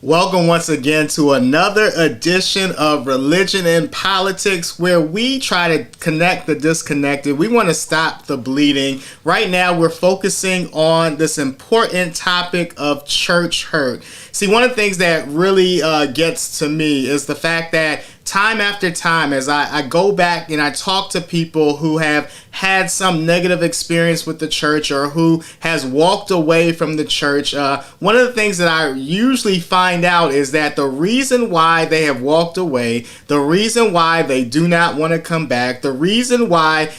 Welcome once again to another edition of Religion and Politics, where we try to connect the disconnected. We want to stop the bleeding. Right now, we're focusing on this important topic of church hurt. See, one of the things that really gets to me is the fact that time after time, as I go back and I talk to people who have had some negative experience with the church or who has walked away from the church, one of the things that I usually find out is that the reason why they have walked away, the reason why they do not want to come back, the reason why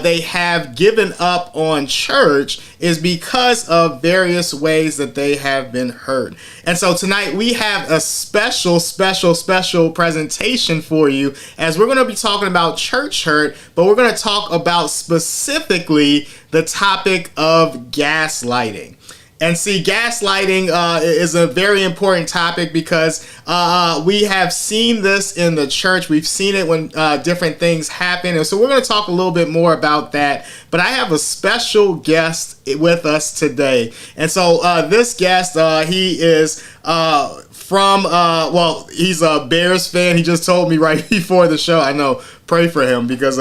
they have given up on church is because of various ways that they have been hurt. And so tonight we have a special presentation for you, as we're going to be talking about church hurt, but we're going to talk about specifically the topic of gaslighting. And see, gaslighting is a very important topic because we have seen this in the church. We've seen it when different things happen. And so we're going to talk a little bit more about that. But I have a special guest with us today. And so this guest, he is he's a Bears fan. He just told me right before the show. I know, pray for him because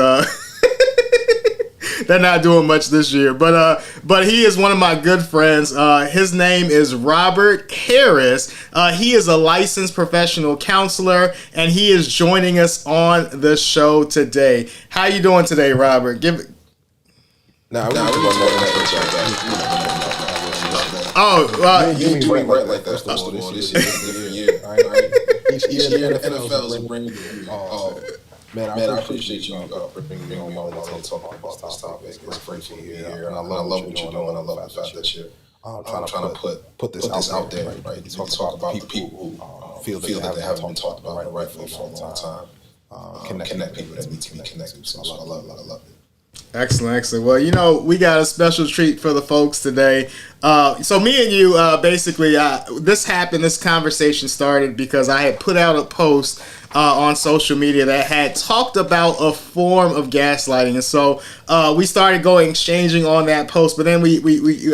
they're not doing much this year. But he is one of my good friends. His name is Robert Harris. He is a licensed professional counselor, and he is joining us on the show today. How you doing today, Robert? You tweet right like that. First of all, this year. Each year NFL is bringing man, I appreciate you bringing me on my line and talking about this topic. It's great to hear, and I love what you're doing. I love the fact that you're trying to put this out there, right? You talk about people who feel that they haven't been talked about the right way for a long time. Connect people that need to be connected. So I love it. Excellent. Well, we got a special treat for the folks today. So me and you, basically, this conversation started because I had put out a post on social media that had talked about a form of gaslighting. And so we started exchanging on that post, but then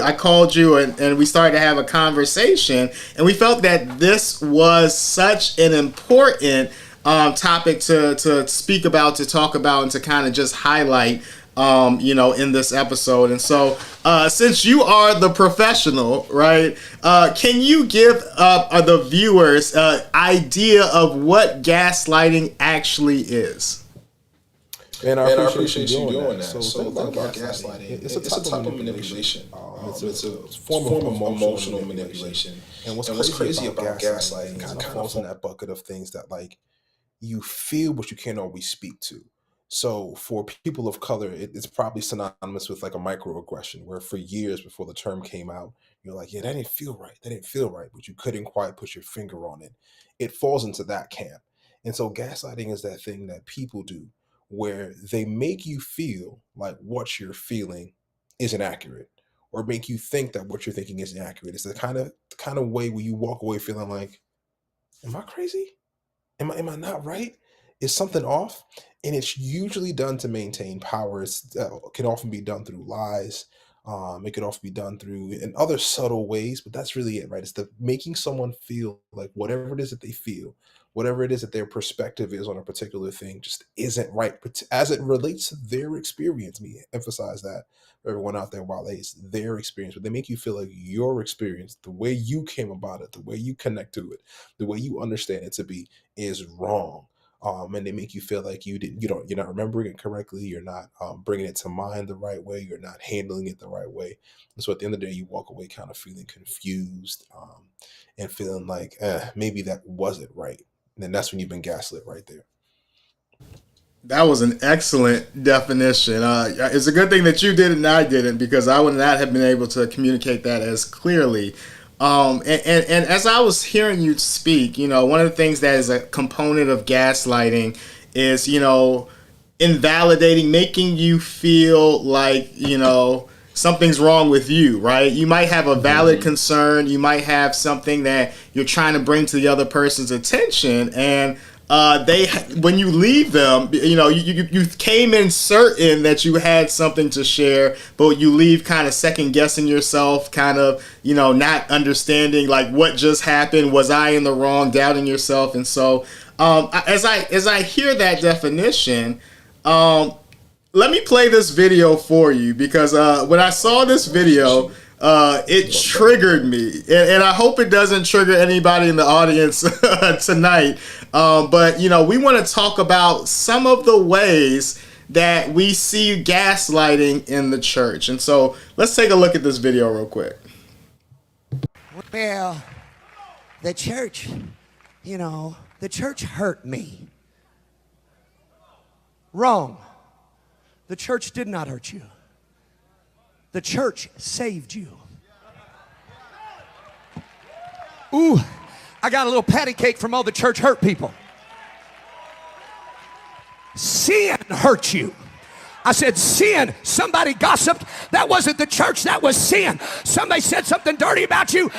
I called you and we started to have a conversation, and we felt that this was such an important topic to speak about, to talk about, and to kind of just highlight in this episode. And so since you are the professional, right, can you give the viewers an idea of what gaslighting actually is? And I appreciate you doing that. So about gaslighting, it's a type of manipulation. It's a form of emotional manipulation. And what's crazy about gaslighting kind of falls in that bucket of things that, like, you feel but you can't always speak to. So for people of color, it's probably synonymous with like a microaggression, where for years before the term came out, you're like, yeah, that didn't feel right. That didn't feel right, but you couldn't quite put your finger on it. It falls into that camp. And so gaslighting is that thing that people do where they make you feel like what you're feeling isn't accurate, or make you think that what you're thinking isn't accurate. It's the kind of way where you walk away feeling like, am I crazy? Am I not right? Is something off? And it's usually done to maintain power. It can often be done through lies. It can often be done through in other subtle ways, but that's really it, right? It's the making someone feel like whatever it is that they feel, whatever it is that their perspective is on a particular thing just isn't right. But as it relates to their experience, me emphasize that for everyone out there, while it's their experience, but they make you feel like your experience, the way you came about it, the way you connect to it, the way you understand it to be, is wrong. And they make you feel like you're not remembering it correctly. You're not bringing it to mind the right way. You're not handling it the right way. And so at the end of the day, you walk away kind of feeling confused and feeling like maybe that wasn't right. And then that's when you've been gaslit right there. That was an excellent definition. It's a good thing that you did it and I didn't, because I would not have been able to communicate that as clearly. And as I was hearing you speak, one of the things that is a component of gaslighting is, invalidating, making you feel like, something's wrong with you, right? You might have a valid concern. You might have something that you're trying to bring to the other person's attention. And when you leave them, you came in certain that you had something to share, but you leave kind of second guessing yourself, kind of, not understanding like what just happened. Was I in the wrong? Doubting yourself. And so, as I hear that definition, let me play this video for you, because when I saw this video, it triggered me, and I hope it doesn't trigger anybody in the audience tonight. But we want to talk about some of the ways that we see gaslighting in the church. And so let's take a look at this video real quick. Well, the church, the church hurt me. Wrong. The church did not hurt you. The church saved you. Ooh, I got a little patty cake from all the church hurt people. Sin hurt you. I said sin. Somebody gossiped. That wasn't the church. That was sin. Somebody said something dirty about you.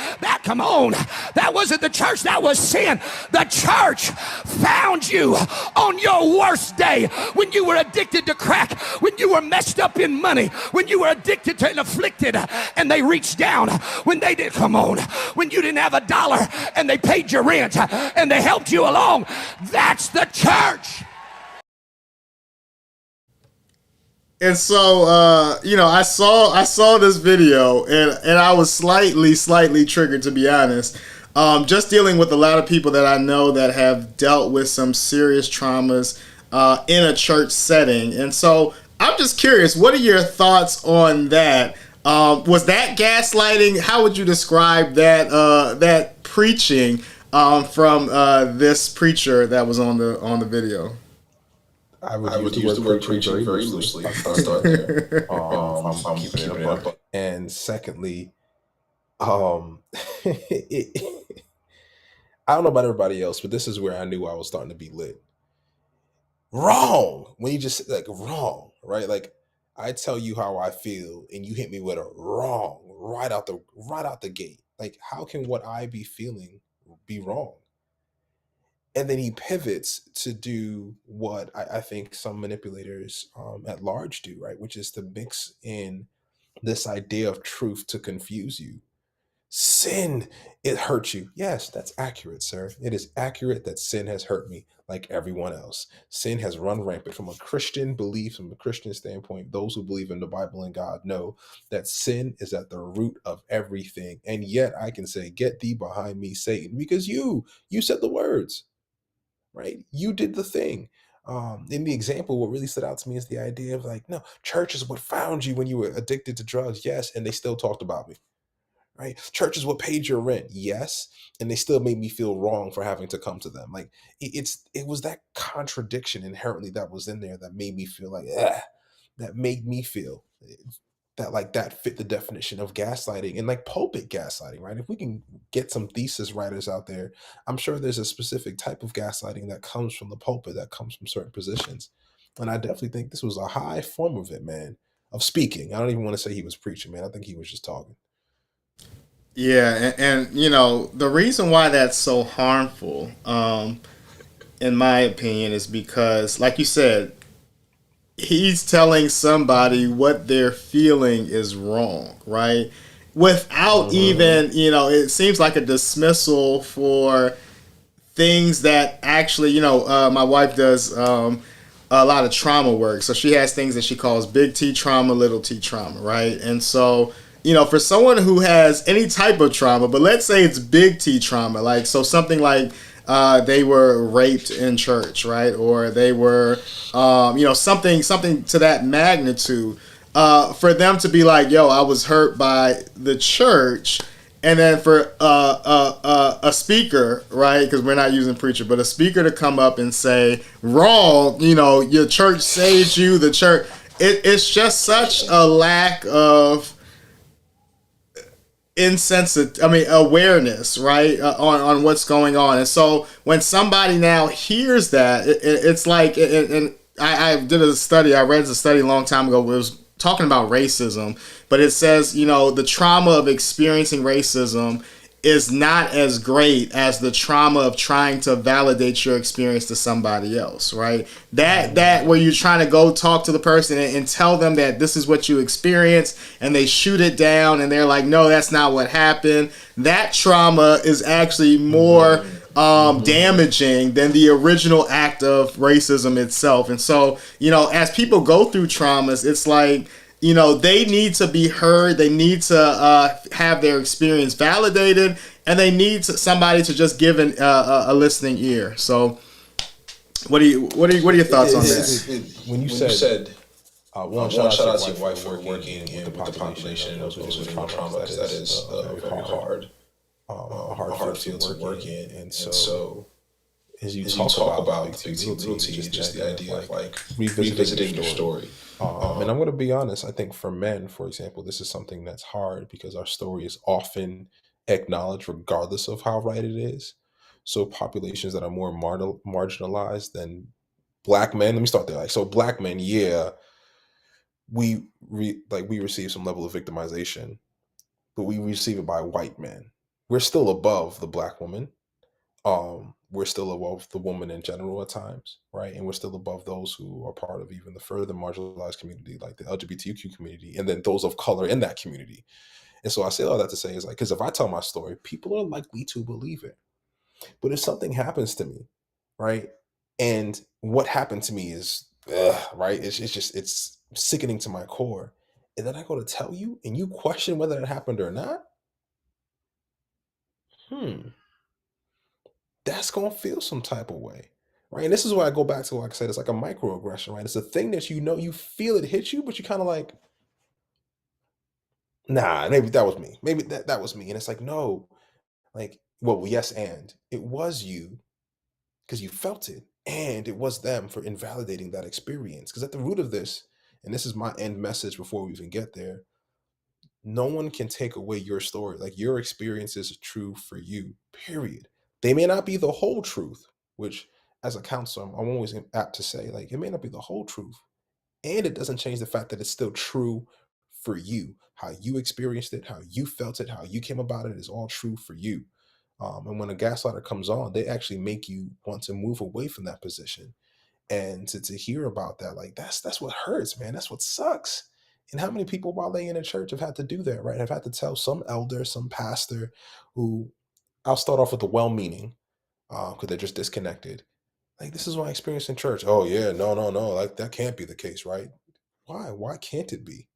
Come on. That wasn't the church. That was sin. The church found you on your worst day, when you were addicted to crack, when you were messed up in money, when you were addicted to and afflicted, and they reached down when they did. Come on. When you didn't have a dollar and they paid your rent and they helped you along. That's the church. And so, I saw this video, and I was slightly triggered, to be honest. Just dealing with a lot of people that I know that have dealt with some serious traumas in a church setting. And so I'm just curious, what are your thoughts on that? Was that gaslighting? How would you describe that preaching from this preacher that was on the video? I would use the word preaching very loosely. I'll start there. I'm keeping it up. And secondly, I don't know about everybody else, but this is where I knew I was starting to be lit. Wrong. When you just wrong, right? Like, I tell you how I feel, and you hit me with a wrong right out the gate. Like, how can what I be feeling be wrong? And then he pivots to do what I think some manipulators at large do, right? Which is to mix in this idea of truth to confuse you. Sin, it hurts you. Yes, that's accurate, sir. It is accurate that sin has hurt me like everyone else. Sin has run rampant. From a Christian belief, from a Christian standpoint, those who believe in the Bible and God know that sin is at the root of everything. And yet I can say, get thee behind me, Satan, because you said the words. Right? You did the thing. In the example, what really stood out to me is the idea of like, no, church is what found you when you were addicted to drugs. Yes. And they still talked about me. Right? Church is what paid your rent. Yes. And they still made me feel wrong for having to come to them. Like it was that contradiction inherently that was in there that made me feel like, that made me feel that fit the definition of gaslighting and like pulpit gaslighting, right? If we can get some thesis writers out there, I'm sure there's a specific type of gaslighting that comes from the pulpit, that comes from certain positions. And I definitely think this was a high form of it, man, of speaking. I don't even want to say he was preaching, man. I think he was just talking. Yeah, and the reason why that's so harmful, in my opinion, is because, like you said, he's telling somebody what they're feeling is wrong, right? Without even, it seems like a dismissal for things that actually, my wife does a lot of trauma work. So she has things that she calls big T trauma, little T trauma, right? And so, for someone who has any type of trauma, but let's say it's big T trauma, like, so something like, they were raped in church, right? Or they were, something to that magnitude. For them to be like, yo, I was hurt by the church. And then for a speaker, right? Because we're not using preacher, but a speaker to come up and say, wrong, your church saved you, the church. It's just such a lack of awareness, right, on what's going on. And so when somebody now hears that, it's like, and I read a study a long time ago where it was talking about racism, but it says, the trauma of experiencing racism is not as great as the trauma of trying to validate your experience to somebody else, right? That where you're trying to go talk to the person and tell them that this is what you experienced, and they shoot it down and they're like, no, that's not what happened. That trauma is actually more damaging than the original act of racism itself. And so, as people go through traumas, it's like, they need to be heard. They need to have their experience validated, and they need somebody to just give a listening ear. So, what are your thoughts on that? When you said one, shout out to your wife for working with the population and those with trauma, because that is very hard, a hard field to work in. And so, as you talk about the big T, just the idea of like revisiting your story. And I'm going to be honest, I think for men, for example, this is something that's hard because our story is often acknowledged regardless of how right it is. So populations that are more marginalized than Black men, let me start there. Like, so Black men, yeah, we receive some level of victimization, but we receive it by white men. We're still above the Black woman. We're still above the woman in general at times, right? And we're still above those who are part of even the further marginalized community, like the LGBTQ community, and then those of color in that community. And so I say all that to say is like, because if I tell my story, people are likely to believe it. But if something happens to me, right, and what happened to me is, right, it's sickening to my core, and then I go to tell you, and you question whether it happened or not, that's going to feel some type of way, right? And this is why I go back to, like I said, it's like a microaggression, right? It's a thing that you feel it hit you, but you kind of like, nah, maybe that was me. Maybe that was me. And it's like, no, like, well, yes, and it was you because you felt it, and it was them for invalidating that experience. Because at the root of this, and this is my end message before we even get there, no one can take away your story. Like, your experience is true for you, period. They may not be the whole truth, which as a counselor, I'm always apt to say, like, it may not be the whole truth. And it doesn't change the fact that it's still true for you. How you experienced it, how you felt it, how you came about it is all true for you. And when a gaslighter comes on, they actually make you want to move away from that position. And to hear about that, like, that's what hurts, man. That's what sucks. And how many people while they in a church have had to do that, right? Have had to tell some elder, some pastor who, I'll start off with the well-meaning, because they're just disconnected. Like, this is what I experienced in church. Oh yeah, no, like that can't be the case, right? Why can't it be?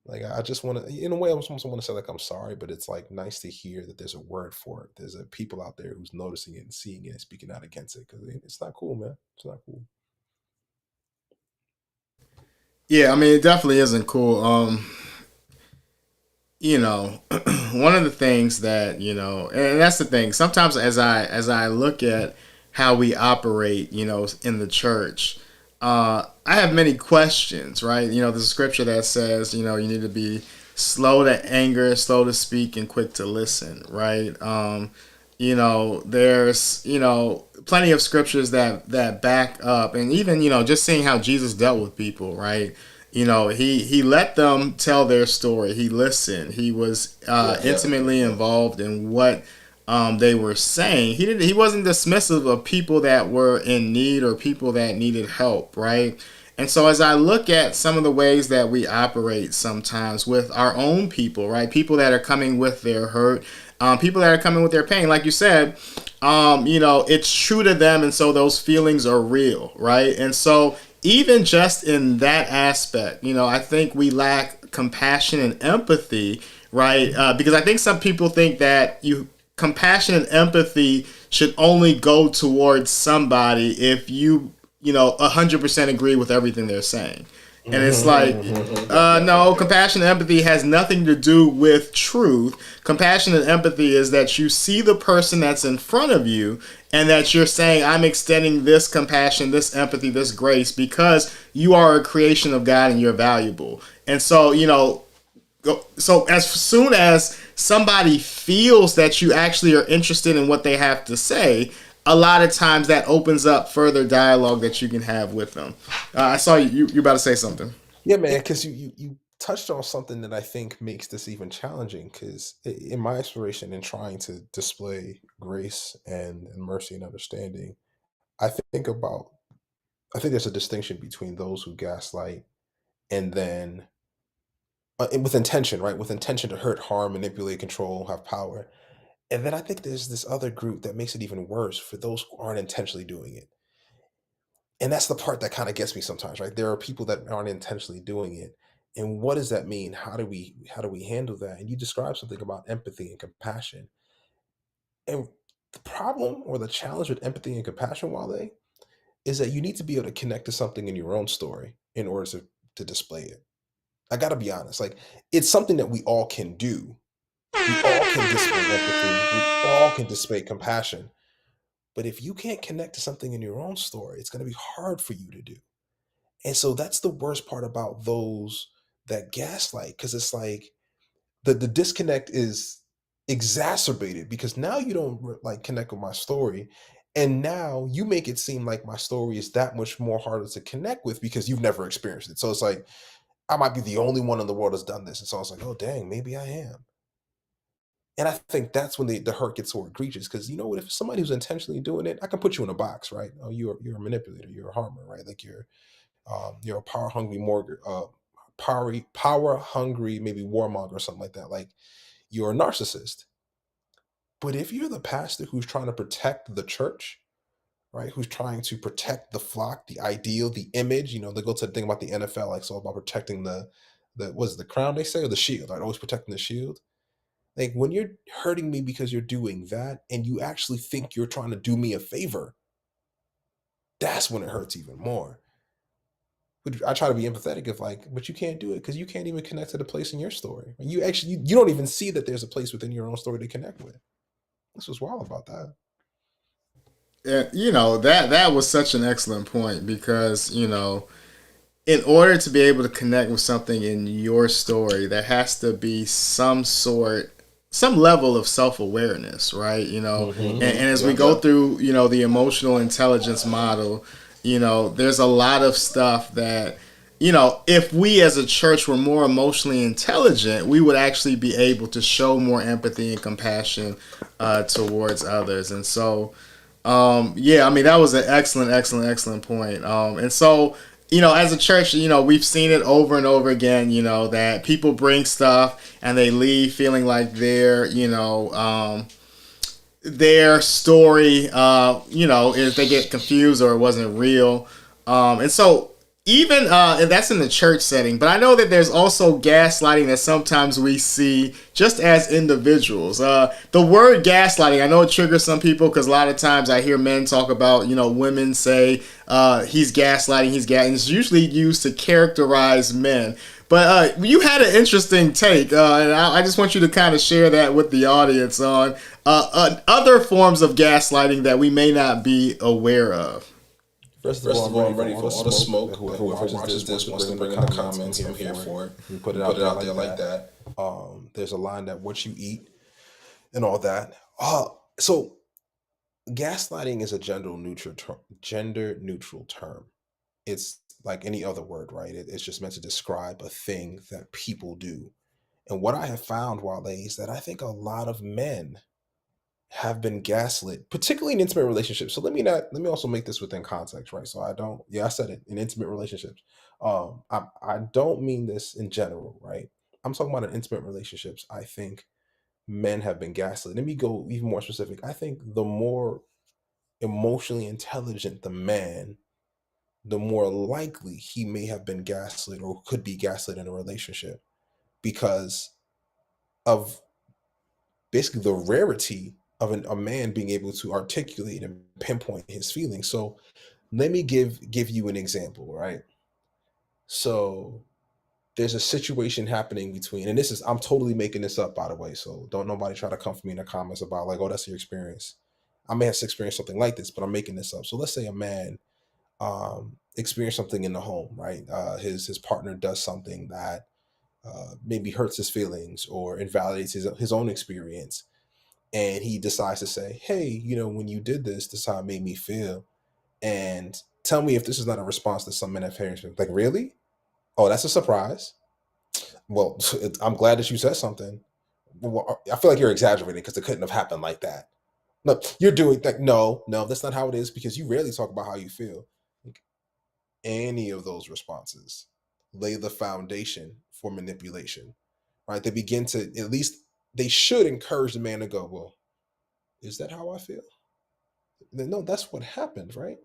Like, I just want to, in a way, I just want to say, like, I'm sorry, but it's like nice to hear that there's a word for it. There's a people out there who's noticing it and seeing it and speaking out against it, because it's not cool, man. It's not cool. Yeah, I mean, it definitely isn't cool. One of the things that, and that's the thing, sometimes as I look at how we operate, in the church, I have many questions, right? There's a scripture that says, you need to be slow to anger, slow to speak, and quick to listen, right? There's, plenty of scriptures that back up, and even, just seeing how Jesus dealt with people, right? He let them tell their story. He listened. He was intimately involved in what they were saying. He wasn't dismissive of people that were in need or people that needed help, right? And so as I look at some of the ways that we operate sometimes with our own people, right? People that are coming with their hurt, people that are coming with their pain, like you said, it's true to them, and so those feelings are real, right? And so even just in that aspect, I think we lack compassion and empathy, right? Because I think some people think that compassion and empathy should only go towards somebody if you 100% agree with everything they're saying. And it's like, no, compassion and empathy has nothing to do with truth. Compassion and empathy is that you see the person that's in front of you and that you're saying, I'm extending this compassion, this empathy, this grace because you are a creation of God and you're valuable. And so, so as soon as somebody feels that you actually are interested in what they have to say, a lot of times that opens up further dialogue that you can have with them. I saw you about to say something. Yeah, man, because you touched on something that I think makes this even challenging because in my exploration in trying to display grace and mercy and understanding, I think about I think there's a distinction between those who gaslight and then and with intention, right? With intention to hurt, harm, manipulate, control, have power. And then I think there's this other group that makes it even worse for those who aren't intentionally doing it. And that's the part that kind of gets me sometimes, right? There are people that aren't intentionally doing it. And what does that mean? How do we handle that? And you describe something about empathy and compassion. And the problem or the challenge with empathy and compassion, Wale, is that you need to be able to connect to something in your own story in order to display it. I gotta be honest. Like it's something that we all can do. We all can display empathy. We all can display compassion. But if you can't connect to something in your own story, it's gonna be hard for you to do. And so that's the worst part about those that gaslight, because it's like the disconnect is exacerbated because now you don't like connect with my story. And now you make it seem like my story is that much more harder to connect with because you've never experienced it. So it's like, I might be the only one in the world that's done this. And so I was like, oh, dang, maybe I am. And I think that's when the hurt gets so egregious because you know what? If somebody who's intentionally doing it, I can put you in a box, right? Oh, you're a manipulator, you're a harmer, right? Like you're a power hungry power hungry, maybe warmonger or something like that. Like you're a narcissist. But if you're the pastor who's trying to protect the church, right? Who's trying to protect the flock, the ideal, the image, they go to the thing about the NFL, like so about protecting the was the crown they say or the shield, right? Always protecting the shield. Like when you're hurting me because you're doing that and you actually think you're trying to do me a favor, that's when it hurts even more. But I try to be empathetic if like, but you can't do it because you can't even connect to the place in your story. And you actually you don't even see that there's a place within your own story to connect with. This was wild about that. Yeah, that was such an excellent point because in order to be able to connect with something in your story, there has to be some level of self awareness, right? And as we go through, the emotional intelligence model, there's a lot of stuff that, if we as a church were more emotionally intelligent, we would actually be able to show more empathy and compassion towards others. And so, yeah, I mean, that was an excellent, excellent, excellent point. And so, as a church, we've seen it over and over again, that people bring stuff and they leave feeling like their story, is they get confused or it wasn't real. And so even and that's in the church setting, but I know that there's also gaslighting that sometimes we see just as individuals. The word gaslighting, I know it triggers some people because a lot of times I hear men talk about, women say he's gaslighting, It's usually used to characterize men. But you had an interesting take, and I just want you to kind of share that with the audience on other forms of gaslighting that we may not be aware of. First of all, I'm ready for all the smoke. Whoever watches this wants to bring in the comments. I'm here for it. We put it out there like that. There's a line that what you eat and all that. So gaslighting is a gender neutral term. It's like any other word, right? It's just meant to describe a thing that people do. And what I have found, Wale, is that I think a lot of men have been gaslit, particularly in intimate relationships. So let me also make this within context, right? So I said it in intimate relationships. I don't mean this in general, right? I'm talking about in intimate relationships. I think men have been gaslit. Let me go even more specific. I think the more emotionally intelligent the man, the more likely he may have been gaslit or could be gaslit in a relationship because of basically the rarity of a man being able to articulate and pinpoint his feelings. So let me give you an example, right? So there's a situation happening between, and I'm totally making this up, by the way. So don't nobody try to come for me in the comments about like, oh, that's your experience. I may have experienced something like this, but I'm making this up. So let's say a man experienced something in the home, right? His partner does something that maybe hurts his feelings or invalidates his own experience, and he decides to say, hey, when you did this is how it made me feel, and tell me if this is not a response that some men have experienced. Like, really? Oh, that's a surprise. Well, I'm glad that you said something. Well, I feel like you're exaggerating because it couldn't have happened like that. No, you're doing that. No, that's not how it is because you rarely talk about how you feel. Like, any of those responses lay the foundation for manipulation, right? They begin to, at least they should encourage the man to go, well, is that how I feel? No, that's what happened, right?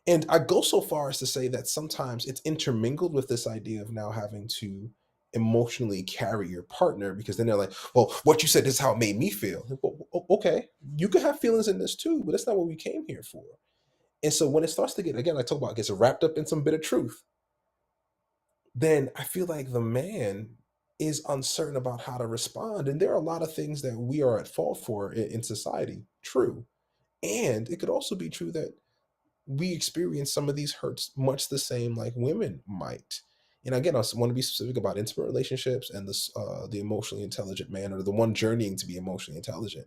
And I go so far as to say that sometimes it's intermingled with this idea of now having to emotionally carry your partner because then they're like, well, what you said is how it made me feel. Like, well, okay, you can have feelings in this too, but that's not what we came here for. And so when it starts to get, again, I talk about, gets wrapped up in some bit of truth, then I feel like the man is uncertain about how to respond. And there are a lot of things that we are at fault for in society. True. And it could also be true that we experience some of these hurts much the same like women might. And again, I want to be specific about intimate relationships and this the emotionally intelligent man, or the one journeying to be emotionally intelligent,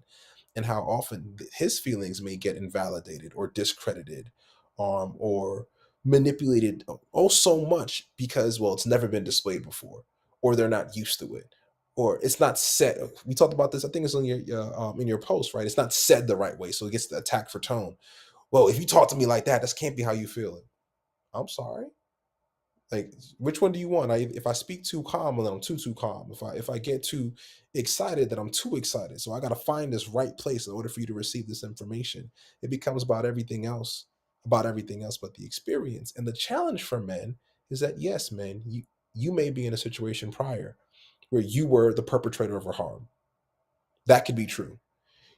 and how often his feelings may get invalidated or discredited, or manipulated oh so much because, well, it's never been displayed before, or they're not used to it, or it's not said. We talked about this. I think it's on your in your post, right? It's not said the right way, so it gets attacked for tone. Well, if you talk to me like that, this can't be how you feel. I'm sorry. Like, which one do you want? If I speak too calm, well, then I'm too calm. If I get too excited, then I'm too excited. So I got to find this right place in order for you to receive this information. It becomes about everything else but the experience. And the challenge for men is that, yes, men, you may be in a situation prior where you were the perpetrator of a harm. That could be true.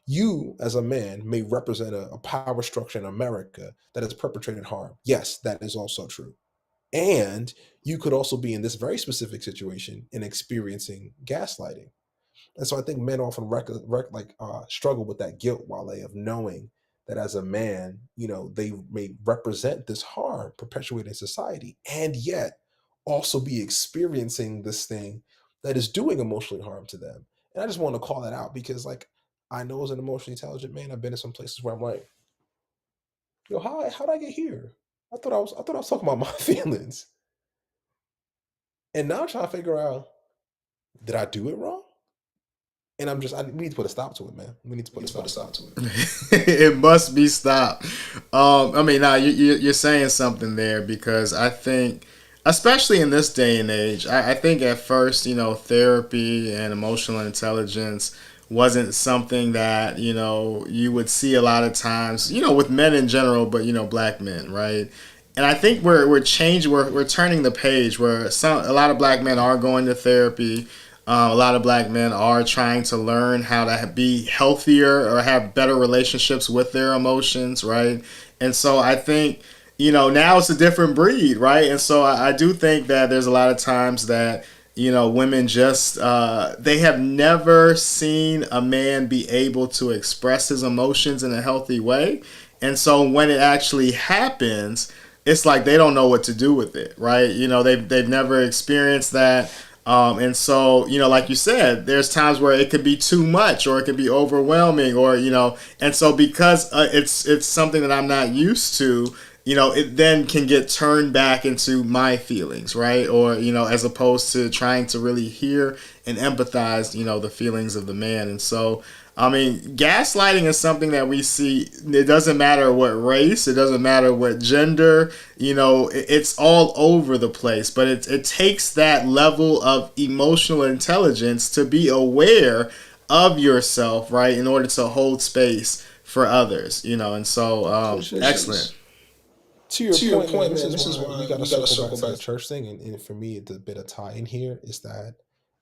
You, as a man, may represent a power structure in America that has perpetrated harm. Yes, that is also true. And you could also be in this very specific situation and experiencing gaslighting. And so I think men often struggle with that guilt, Wale, of knowing that as a man, they may represent this harm perpetuated in society, and yet also be experiencing this thing that is doing emotionally harm to them. And I just want to call that out because, like, I know as an emotionally intelligent man, I've been in some places where I'm like, yo, how did I get here? I thought I was talking about my feelings. And now I'm trying to figure out, did I do it wrong? And we need to put a stop to it, man. We need to put a stop to it. It must be stopped. I mean, now you're saying something there because I think, especially in this day and age, I think at first, therapy and emotional intelligence wasn't something that, you would see a lot of times, with men in general, but, black men, right? And I think we're changing, we're turning the page where a lot of black men are going to therapy. A lot of black men are trying to learn how to be healthier or have better relationships with their emotions, right? And so I think, now it's a different breed, right? And so I do think that there's a lot of times that, women just, they have never seen a man be able to express his emotions in a healthy way. And so when it actually happens, it's like they don't know what to do with it, right? They've never experienced that. And so, like you said, there's times where it could be too much or it could be overwhelming or, and so because it's something that I'm not used to, it then can get turned back into my feelings, right? Or, as opposed to trying to really hear and empathize, the feelings of the man. And so, I mean, gaslighting is something that we see. It doesn't matter what race, it doesn't matter what gender, it's all over the place. But it takes that level of emotional intelligence to be aware of yourself, right, in order to hold space for others, and so, excellent. To your point, man, this is why we got to circle back to the church thing. And for me, the bit of tie in here is that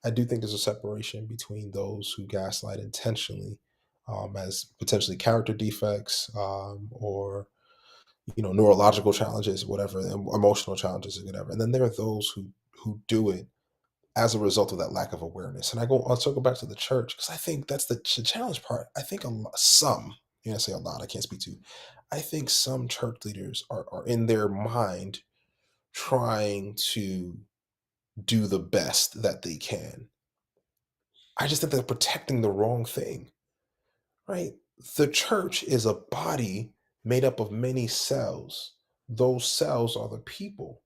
I do think there's a separation between those who gaslight intentionally, as potentially character defects, or neurological challenges, whatever, emotional challenges, or whatever. And then there are those who do it as a result of that lack of awareness. And I'll circle back to the church because I think that's the challenge part. I think I say a lot, I can't speak to. I think some church leaders are in their mind trying to do the best that they can. I just think they're protecting the wrong thing, right? The church is a body made up of many cells. Those cells are the people.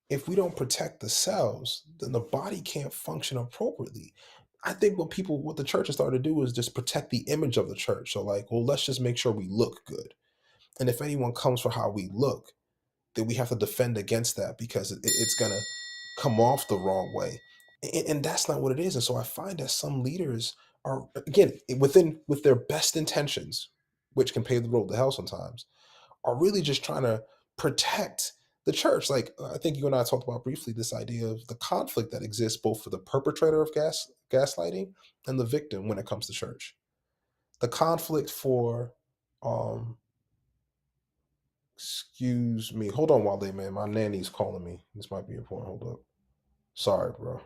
if we don't protect the cells, then the body can't function appropriately. I think what the church has started to do is just protect the image of the church. So like, well, let's just make sure we look good. And if anyone comes for how we look, then we have to defend against that because it's gonna come off the wrong way. And that's not what it is. And so I find that some leaders are, again, with their best intentions, which can pave the road to hell sometimes, are really just trying to protect the church. Like I think you and I talked about briefly this idea of the conflict that exists both for the perpetrator of gaslighting and the victim when it comes to church. The conflict for, um, excuse me, hold on, Wale, man. My nanny's calling me. This might be important. Hold up. Sorry, bro.